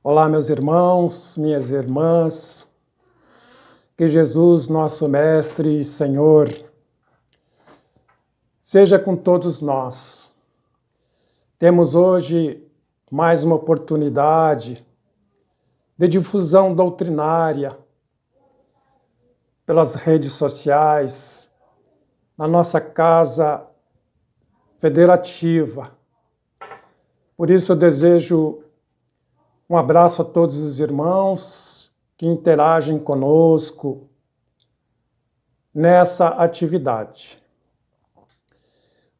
Olá, meus irmãos, minhas irmãs, que Jesus, nosso Mestre e Senhor, seja com todos nós. Temos hoje mais uma oportunidade de difusão doutrinária pelas redes sociais, na nossa casa federativa. Por isso eu desejo um abraço a todos os irmãos que interagem conosco nessa atividade.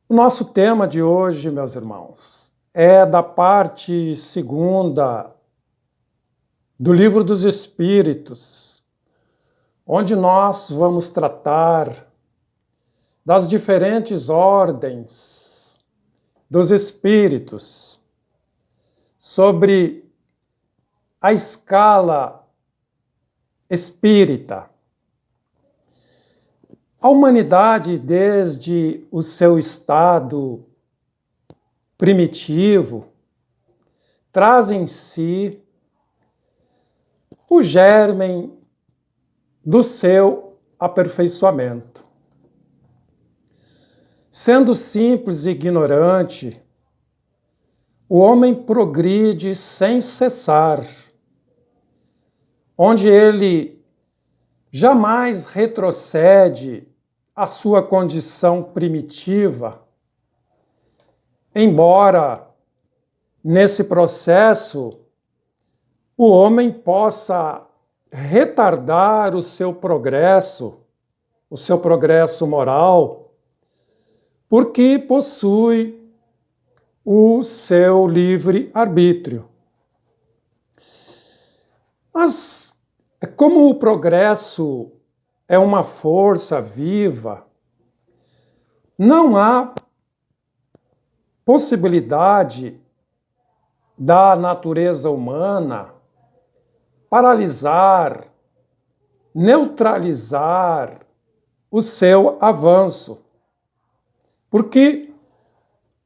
O nosso tema de hoje, meus irmãos, é da parte segunda do Livro dos Espíritos, onde nós vamos tratar das diferentes ordens dos espíritos, sobre a escala espírita. A humanidade, desde o seu estado primitivo, traz em si o germen do seu aperfeiçoamento. Sendo simples e ignorante, o homem progride sem cessar, onde ele jamais retrocede à sua condição primitiva, embora nesse processo o homem possa retardar o seu progresso moral, porque possui o seu livre-arbítrio. Mas, como o progresso é uma força viva, não há possibilidade da natureza humana paralisar, neutralizar o seu avanço, porque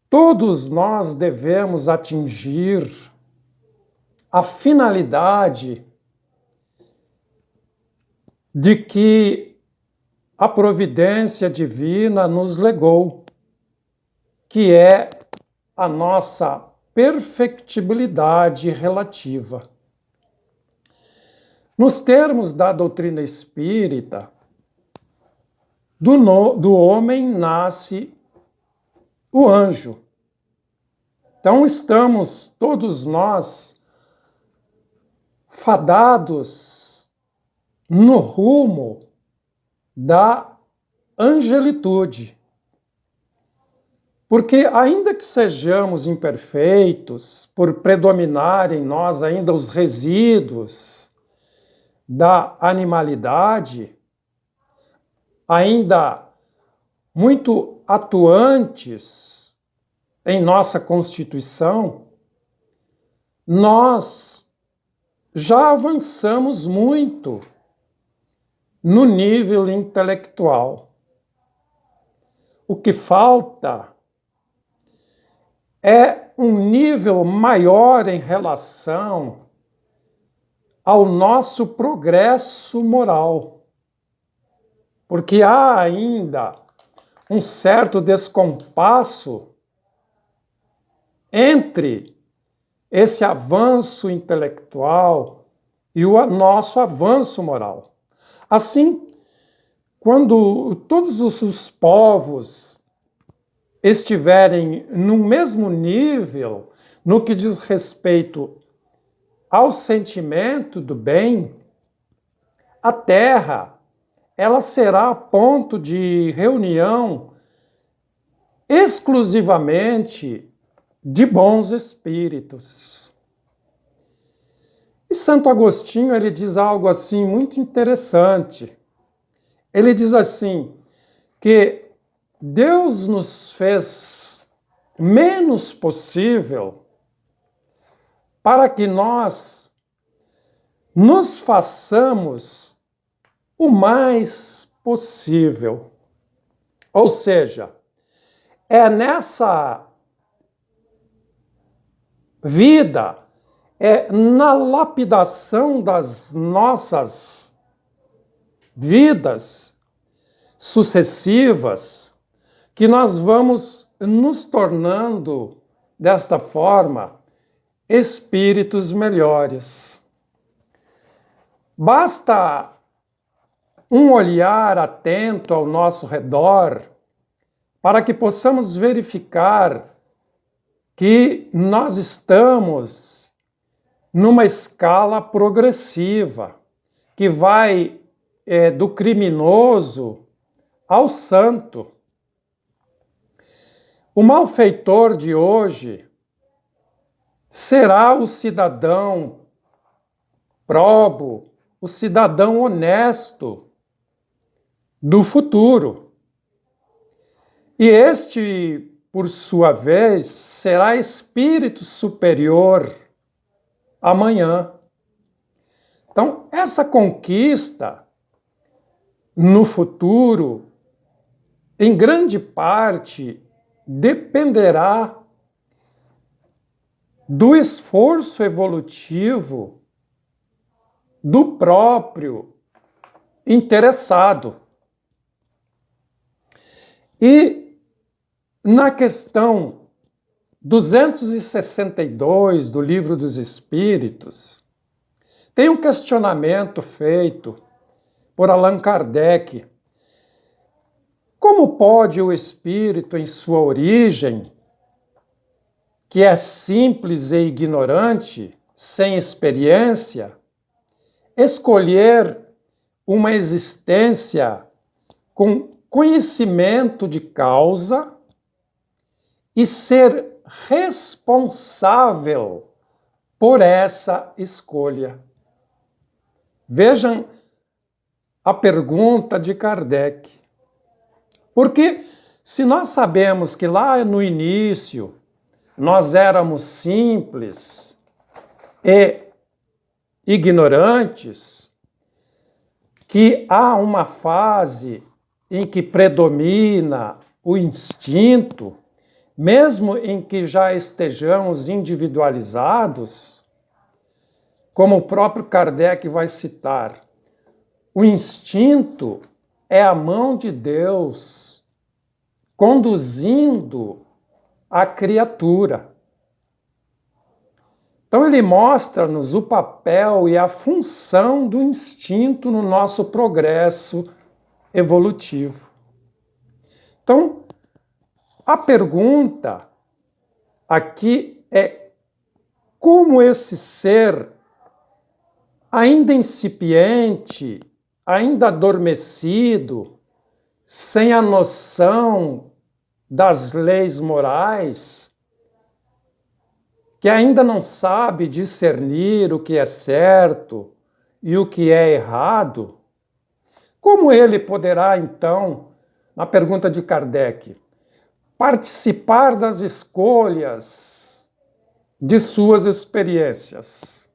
todos nós devemos atingir a finalidade de que a providência divina nos legou, que é a nossa perfectibilidade relativa. Nos termos da doutrina espírita, do homem nasce o anjo. Então estamos todos nós fadados no rumo da angelitude. Porque ainda que sejamos imperfeitos, por predominar em nós ainda os resíduos da animalidade, ainda muito atuantes em nossa constituição, nós já avançamos muito no nível intelectual. O que falta é um nível maior em relação ao nosso progresso moral, porque há ainda um certo descompasso entre esse avanço intelectual e o nosso avanço moral. Assim, quando todos os povos estiverem no mesmo nível no que diz respeito ao sentimento do bem, a Terra ela será ponto de reunião exclusivamente de bons espíritos. E Santo Agostinho ele diz algo assim muito interessante. Ele diz assim, que Deus nos fez menos possível para que nós nos façamos o mais possível. Ou seja, é nessa vida é na lapidação das nossas vidas sucessivas que nós vamos nos tornando, desta forma, espíritos melhores. Basta um olhar atento ao nosso redor para que possamos verificar que nós estamos numa escala progressiva, que vai do criminoso ao santo. O malfeitor de hoje será o cidadão probo, o cidadão honesto do futuro. E este, por sua vez, será espírito superior amanhã. Então, essa conquista no futuro, em grande parte, dependerá do esforço evolutivo do próprio interessado. E na questão 262 do Livro dos Espíritos, tem um questionamento feito por Allan Kardec. Como pode o espírito, em sua origem, que é simples e ignorante, sem experiência, escolher uma existência com conhecimento de causa e ser responsável por essa escolha? Vejam a pergunta de Kardec. Porque se nós sabemos que lá no início nós éramos simples e ignorantes, que há uma fase em que predomina o instinto, mesmo em que já estejamos individualizados, como o próprio Kardec vai citar, o instinto é a mão de Deus conduzindo a criatura. Então ele mostra-nos o papel e a função do instinto no nosso progresso evolutivo. Então, a pergunta aqui é como esse ser ainda incipiente, ainda adormecido, sem a noção das leis morais, que ainda não sabe discernir o que é certo e o que é errado, como ele poderá, então, na pergunta de Kardec, participar das escolhas de suas experiências?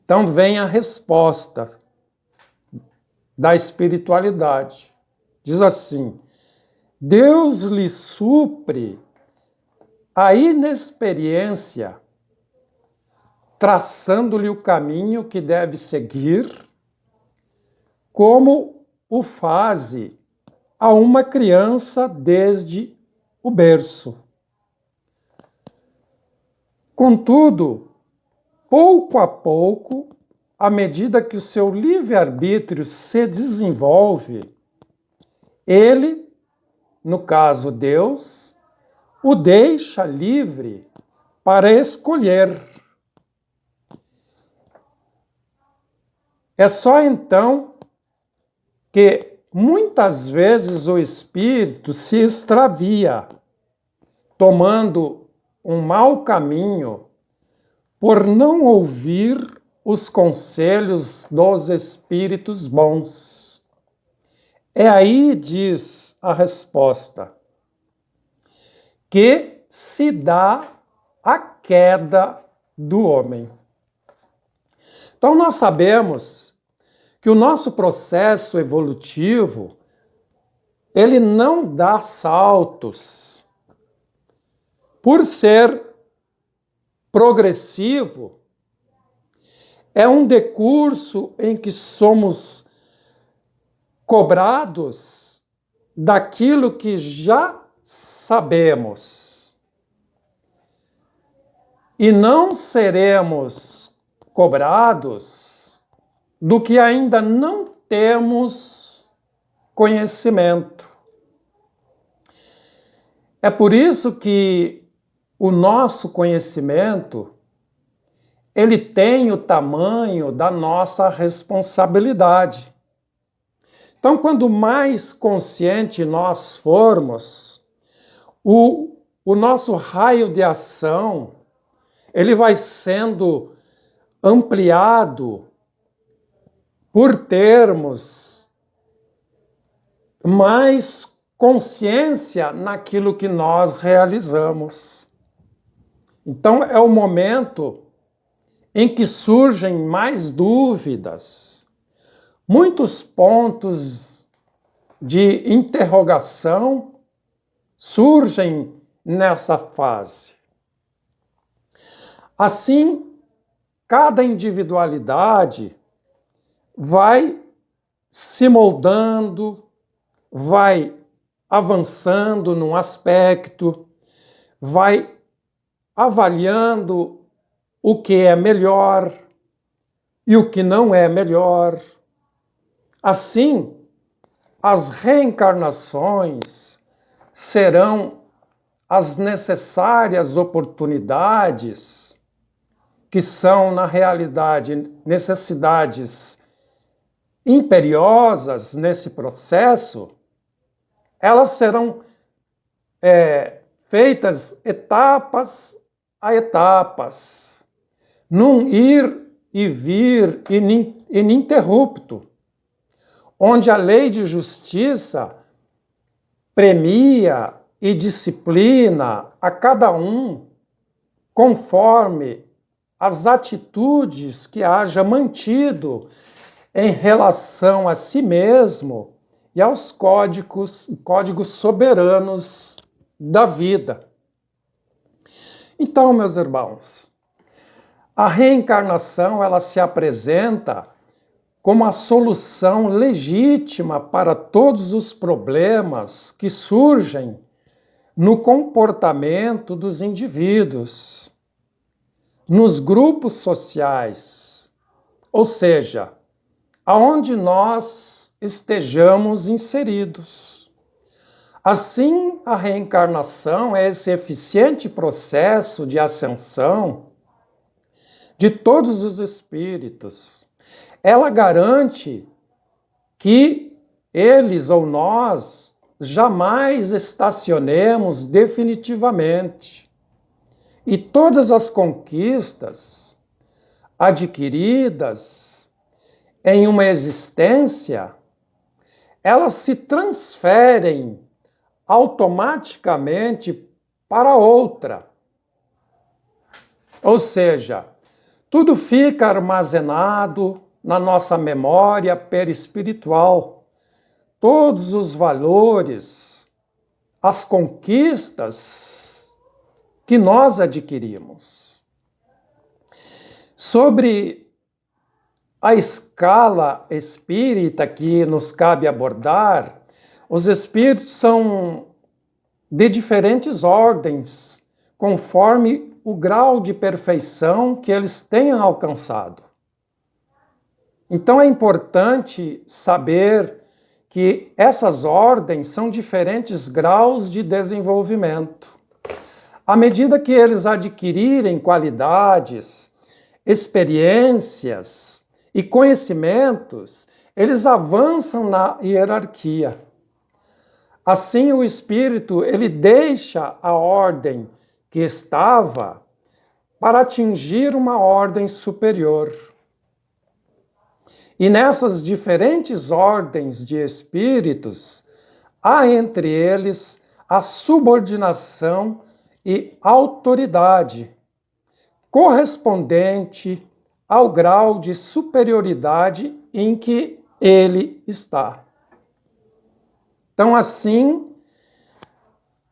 Então vem a resposta da espiritualidade. Diz assim: Deus lhe supre a inexperiência, traçando-lhe o caminho que deve seguir, como o faze a uma criança desde o berço. Contudo, pouco a pouco, à medida que o seu livre-arbítrio se desenvolve, ele, no caso Deus, o deixa livre para escolher. É só então que muitas vezes o espírito se extravia, tomando um mau caminho por não ouvir os conselhos dos espíritos bons. É aí, diz a resposta, que se dá a queda do homem. Então nós sabemos que o nosso processo evolutivo, ele não dá saltos por ser progressivo é um decurso em que somos cobrados daquilo que já sabemos. E não seremos cobrados do que ainda não temos conhecimento. É por isso que o nosso conhecimento, ele tem o tamanho da nossa responsabilidade. Então, quanto mais consciente nós formos, o nosso raio de ação, ele vai sendo ampliado por termos mais consciência naquilo que nós realizamos. Então, é o momento em que surgem mais dúvidas, muitos pontos de interrogação surgem nessa fase. Assim, cada individualidade vai se moldando, vai avançando num aspecto, vai avaliando o que é melhor e o que não é melhor. Assim, as reencarnações serão as necessárias oportunidades, que são, na realidade, necessidades imperiosas nesse processo. Elas serão feitas etapas a etapas, num ir e vir ininterrupto, onde a lei de justiça premia e disciplina a cada um conforme as atitudes que haja mantido em relação a si mesmo e aos códigos soberanos da vida. Então, meus irmãos, a reencarnação, ela se apresenta como a solução legítima para todos os problemas que surgem no comportamento dos indivíduos, nos grupos sociais, ou seja, aonde nós estejamos inseridos. Assim, a reencarnação é esse eficiente processo de ascensão de todos os espíritos. Ela garante que eles ou nós jamais estacionemos definitivamente. E todas as conquistas adquiridas em uma existência, elas se transferem automaticamente para outra. Ou seja, tudo fica armazenado na nossa memória perispiritual. Todos os valores, as conquistas que nós adquirimos. Sobre a escala espírita que nos cabe abordar, os espíritos são de diferentes ordens, conforme o grau de perfeição que eles tenham alcançado. Então é importante saber que essas ordens são diferentes graus de desenvolvimento. À medida que eles adquirirem qualidades, experiências e conhecimentos, eles avançam na hierarquia. Assim, o espírito, ele deixa a ordem que estava para atingir uma ordem superior. E nessas diferentes ordens de espíritos, há entre eles a subordinação e autoridade, correspondente ao grau de superioridade em que ele está. Então, assim,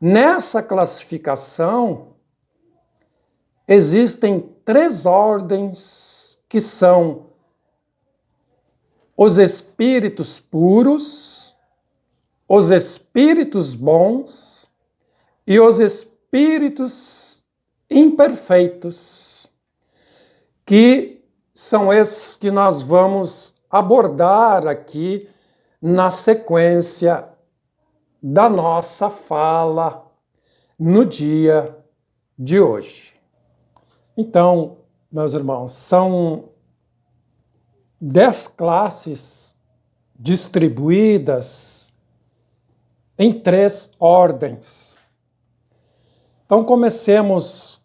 nessa classificação, existem 3 ordens que são os espíritos puros, os espíritos bons e os espíritos imperfeitos, que são esses que nós vamos abordar aqui na sequência da nossa fala no dia de hoje. Então, meus irmãos, são 10 classes distribuídas em 3 ordens. Então, comecemos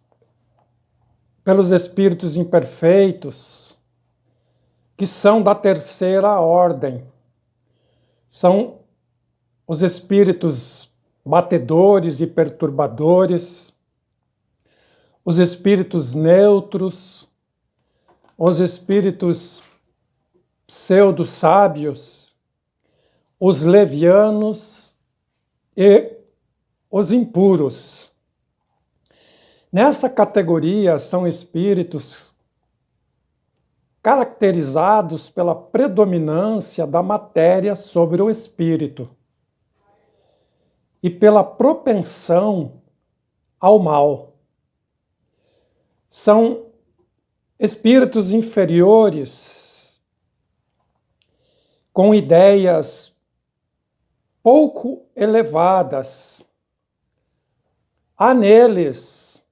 pelos espíritos imperfeitos, que são da 3ª ordem. São os espíritos batedores e perturbadores, os espíritos neutros, os espíritos pseudo-sábios, os levianos e os impuros. Nessa categoria são espíritos caracterizados pela predominância da matéria sobre o espírito e pela propensão ao mal. São espíritos inferiores com ideias pouco elevadas. Há neles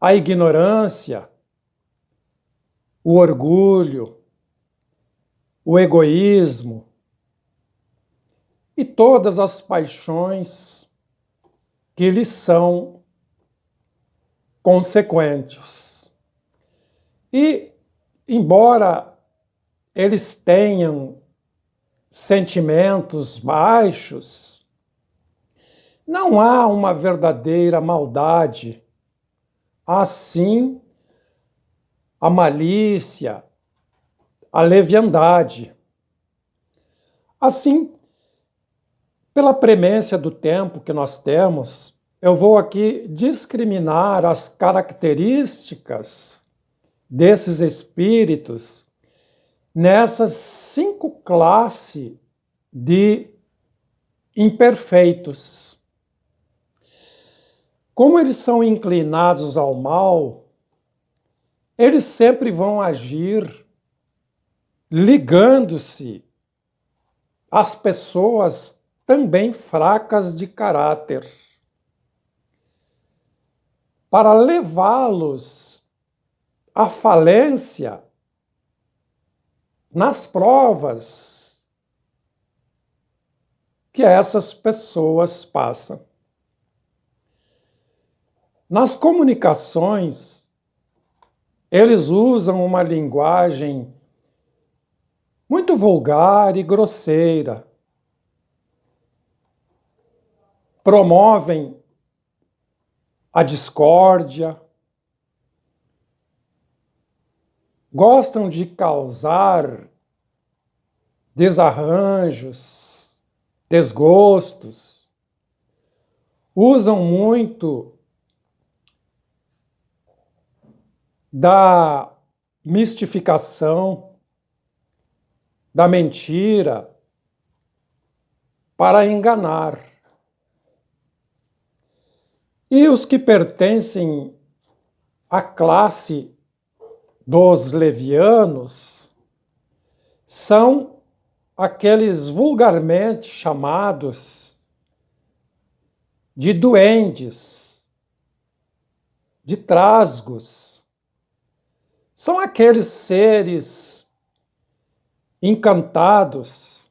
a ignorância, o orgulho, o egoísmo e todas as paixões que lhes são consequentes. E, embora eles tenham sentimentos baixos, não há uma verdadeira maldade. Há sim a malícia, a leviandade. Assim, pela premência do tempo que nós temos, eu vou aqui discriminar as características desses espíritos nessas 5 classes de imperfeitos. Como eles são inclinados ao mal, eles sempre vão agir ligando-se às pessoas também fracas de caráter, para levá-los à falência nas provas que essas pessoas passam. Nas comunicações, eles usam uma linguagem muito vulgar e grosseira. Promovem a discórdia, gostam de causar desarranjos, desgostos, usam muito da mistificação, da mentira, para enganar. E os que pertencem à classe dos levianos são aqueles vulgarmente chamados de duendes, de trasgos. São aqueles seres encantados.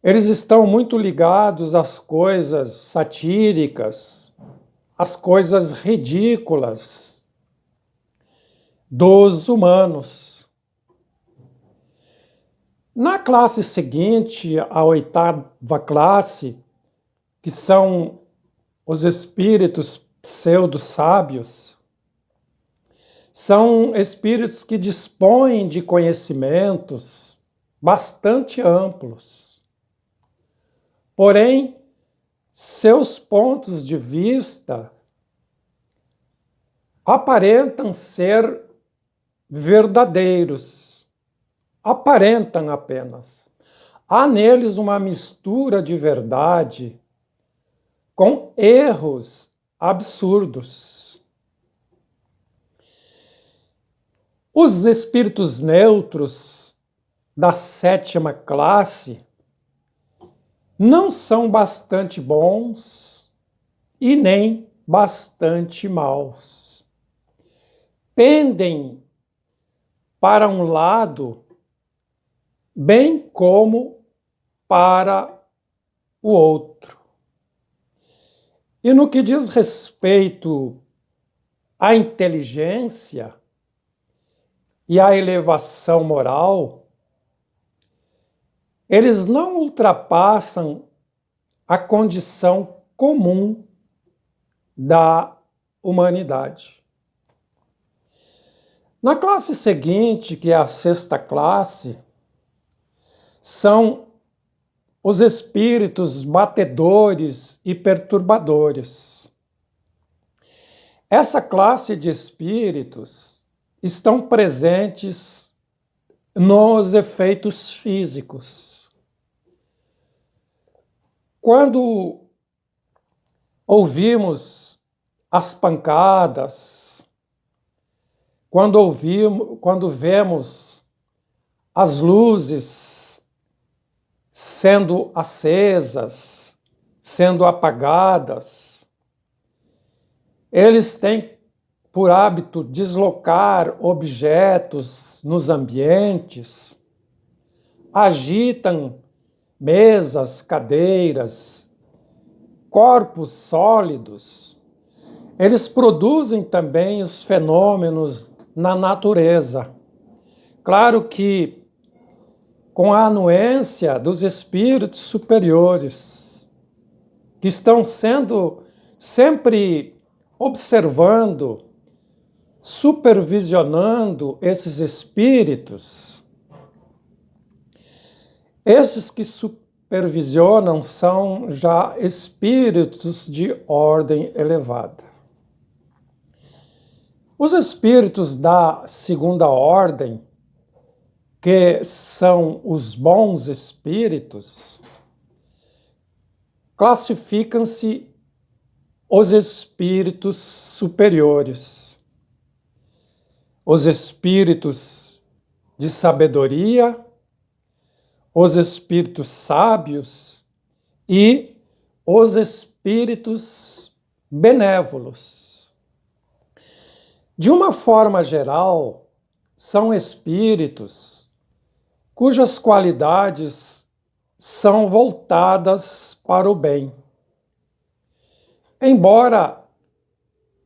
Eles estão muito ligados às coisas satíricas, às coisas ridículas dos humanos. Na classe seguinte, a 8ª classe, que são os espíritos pseudo-sábios, são espíritos que dispõem de conhecimentos bastante amplos. Porém, seus pontos de vista aparentam ser verdadeiros, aparentam apenas. Há neles uma mistura de verdade com erros absurdos. Os espíritos neutros da 7ª classe não são bastante bons e nem bastante maus. Pendem para um lado, bem como para o outro. E no que diz respeito à inteligência e à elevação moral, eles não ultrapassam a condição comum da humanidade. Na classe seguinte, que é a 6ª classe, são os espíritos batedores e perturbadores. Essa classe de espíritos estão presentes nos efeitos físicos. Quando ouvimos as pancadas, quando vemos as luzes sendo acesas, sendo apagadas, eles têm por hábito deslocar objetos nos ambientes, agitam mesas, cadeiras, corpos sólidos. Eles produzem também os fenômenos na natureza. Claro que com a anuência dos espíritos superiores, que estão sendo sempre observando, supervisionando esses espíritos. Esses que supervisionam são já espíritos de ordem elevada. Os espíritos da 2ª ordem, que são os bons espíritos, classificam-se os espíritos superiores, os espíritos de sabedoria, os espíritos sábios e os espíritos benévolos. De uma forma geral, são espíritos cujas qualidades são voltadas para o bem. Embora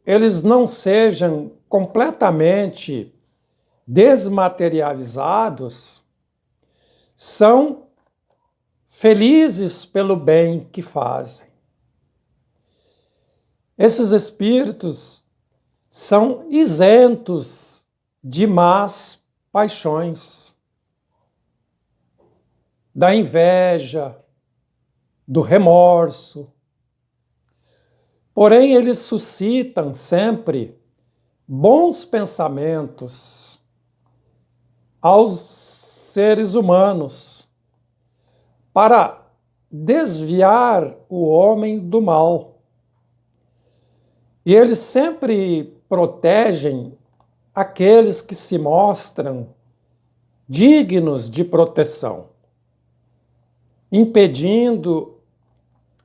eles não sejam completamente desmaterializados, são felizes pelo bem que fazem. Esses espíritos são isentos de más paixões, da inveja, do remorso. Porém, eles suscitam sempre bons pensamentos aos seres humanos para desviar o homem do mal. E eles sempre protegem aqueles que se mostram dignos de proteção, impedindo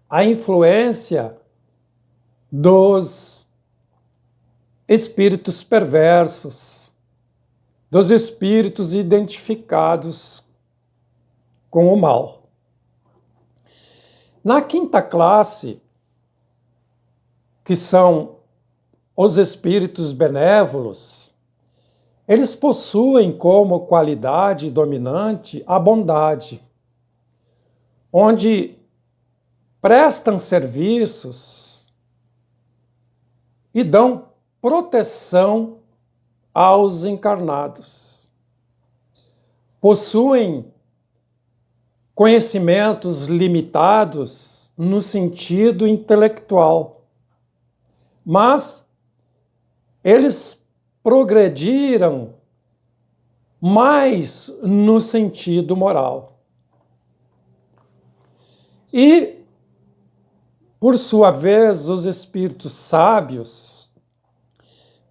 a influência dos espíritos perversos, dos espíritos identificados com o mal. Na 5ª classe, que são os espíritos benévolos, eles possuem como qualidade dominante a bondade, onde prestam serviços e dão proteção aos encarnados. Possuem conhecimentos limitados no sentido intelectual, mas eles progrediram mais no sentido moral. E, por sua vez, os espíritos sábios,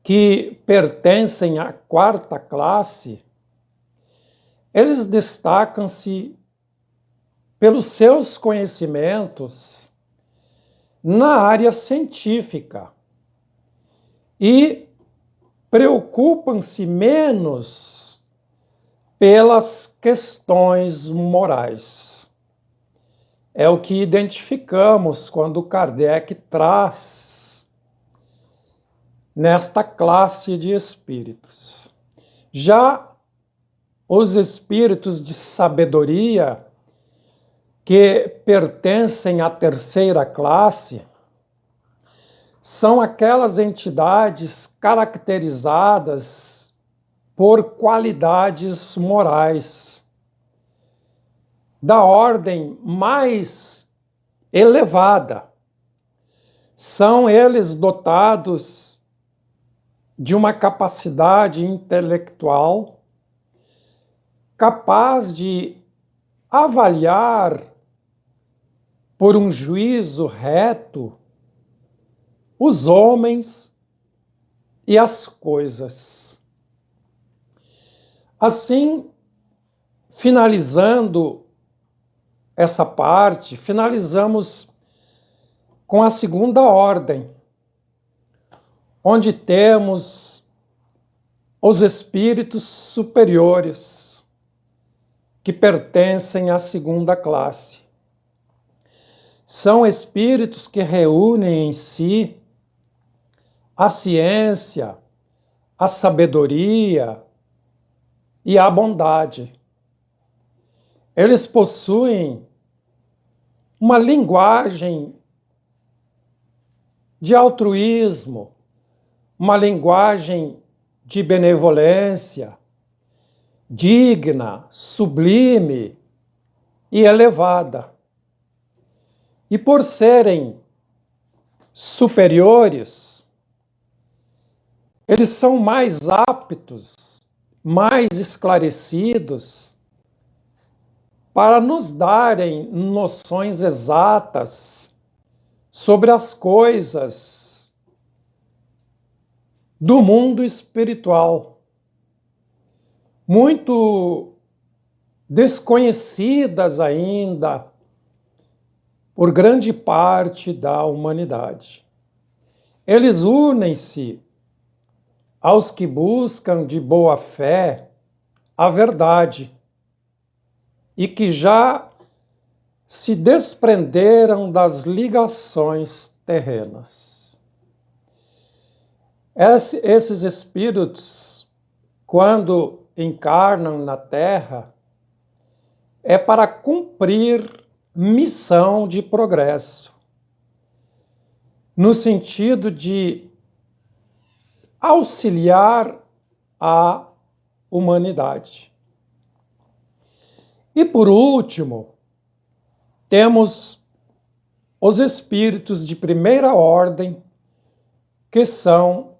que pertencem à quarta classe, eles destacam-se pelos seus conhecimentos na área científica e preocupam-se menos pelas questões morais. É o que identificamos quando Kardec traz nesta classe de espíritos. Já os espíritos de sabedoria, que pertencem à terceira classe, são aquelas entidades caracterizadas por qualidades morais da ordem mais elevada. São eles dotados de uma capacidade intelectual capaz de avaliar por um juízo reto os homens e as coisas. Assim, finalizando essa parte, finalizamos com a segunda ordem, onde temos os espíritos superiores, que pertencem à segunda classe. São espíritos que reúnem em si a ciência, a sabedoria e a bondade. Eles possuem uma linguagem de altruísmo, uma linguagem de benevolência, digna, sublime e elevada. E por serem superiores, eles são mais aptos, mais esclarecidos para nos darem noções exatas sobre as coisas do mundo espiritual, muito desconhecidas ainda por grande parte da humanidade. Eles unem-se aos que buscam de boa fé a verdade e que já se desprenderam das ligações terrenas. Esses espíritos, quando encarnam na Terra, é para cumprir missão de progresso, no sentido de auxiliar a humanidade. E por último, temos os espíritos de primeira ordem, que são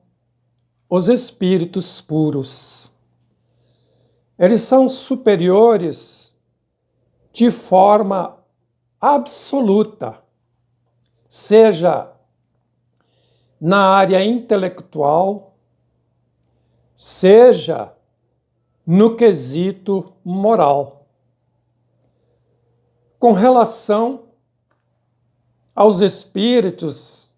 os espíritos puros. Eles são superiores de forma absoluta, seja na área intelectual, seja no quesito moral. Com relação aos espíritos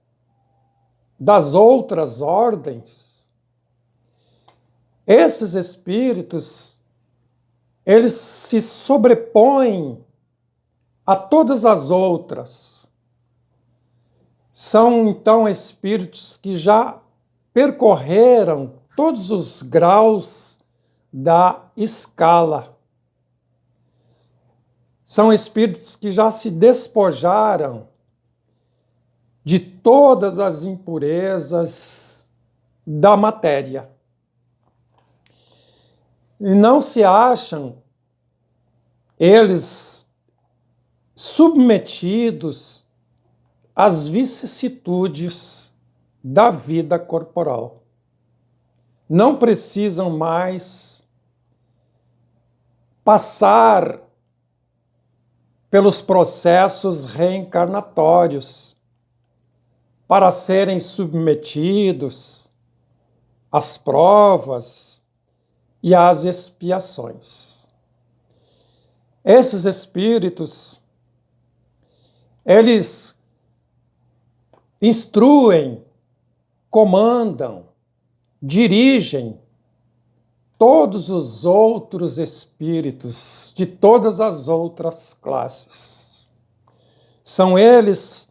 das outras ordens, esses espíritos, eles se sobrepõem a todas as outras. São, então, espíritos que já percorreram todos os graus da escala. São espíritos que já se despojaram de todas as impurezas da matéria. E não se acham eles submetidos às vicissitudes da vida corporal. não precisam mais passar pelos processos reencarnatórios para serem submetidos às provas e às expiações. Esses espíritos, eles instruem, comandam, dirigem todos os outros espíritos de todas as outras classes. São eles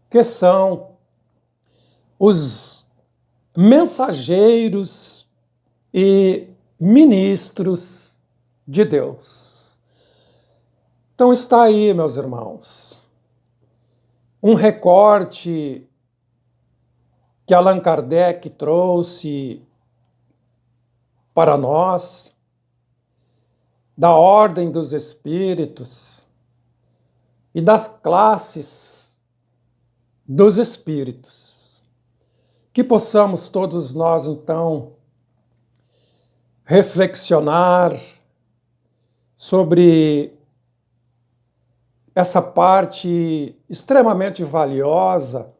que são os mensageiros e ministros de Deus. Então está aí, meus irmãos, um recorte que Allan Kardec trouxe para nós da ordem dos espíritos e das classes dos espíritos. Que possamos todos nós, então, reflexionar sobre essa parte extremamente valiosa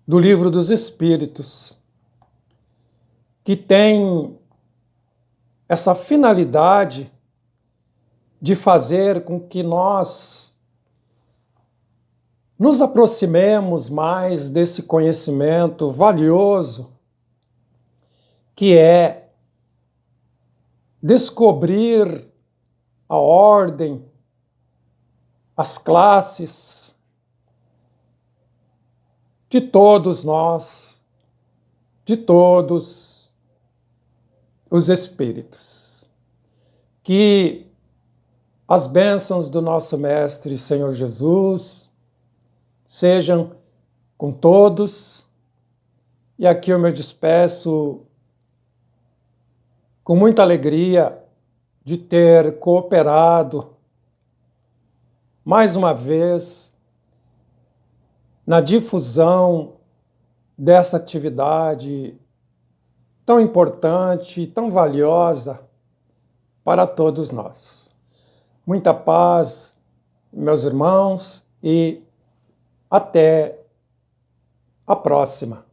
do Livro dos Espíritos, que tem essa finalidade de fazer com que nós nos aproximemos mais desse conhecimento valioso, que é descobrir a ordem, as classes de todos nós, de todos os espíritos. Que as bênçãos do nosso Mestre Senhor Jesus sejam com todos, e aqui eu me despeço com muita alegria de ter cooperado mais uma vez na difusão dessa atividade tão importante, tão valiosa para todos nós. Muita paz, meus irmãos, e até a próxima.